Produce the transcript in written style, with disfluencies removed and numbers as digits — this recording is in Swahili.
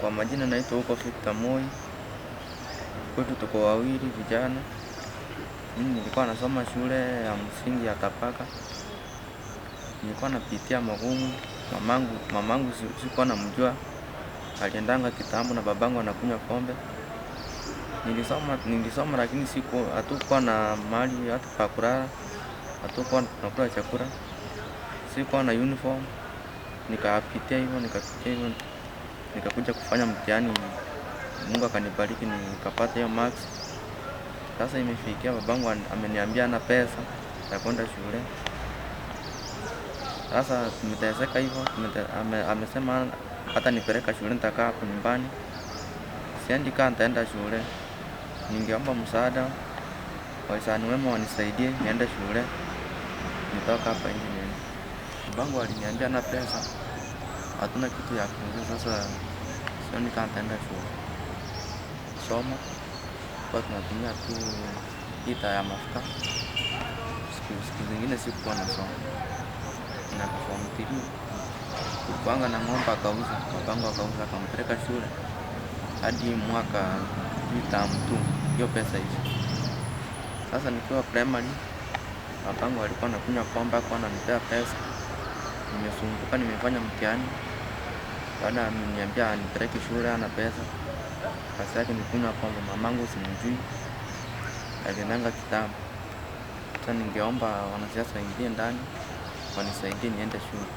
Kwa majina naitwa huko Victor Moi. Kwetu tuko wawili vijana. Mimi nilikuwa nasoma shule ya msingi ya Tapaka. Nilikuwa napitia magumu. Mamangu sikuwa namjua. Aliendanga kitambo na babangu anakunywa pombe. Nilisoma lakini hatukuwa na mahali hata pa kulala. Hatukuwa tunakula chakula. Sikuwa na uniform. Nikapitia hivyo. Nikakuja kufanya mtihani. Mungu akanibariki nikapata hiyo marks. Sasa imefikia babangu ameniambia hana pesa ya kwenda shule. Sasa tumeteseka hivyo, amesema hata nipeleka shule nitakaa hapo nyumbani. Siendi kama nitaenda shule. Ningeomba msaada, wahisani wema wanisaidie niende shule. Nitoka hapa nje niende. Babangu aliniambia hana pesa. Hatuna kitu ya kuuza, sasa sioni kama nitaenda shule. Somo kwa tunatumia tu hita ya mafuta. Siku zingine sikuwa nasoma. Na form 3 kukuanga na ng'ombe akauza, babangu akauza akampeleka shule hadi mwaka term 2 hiyo pesa hizo. Sasa nikiwa primary babangu alikuwa anakunywa pombe, alikuwa ananipea pesa. Nimesumbuka, nimefanya mtihani. Baada ameniambia nipeleke shule hana pesa. Kazi yake ni kunywa pombe. Mamangu simjui. Aliendanga kitambo. Sasa ningeomba wanasiasa waingie ndani wanisaidie niende shule.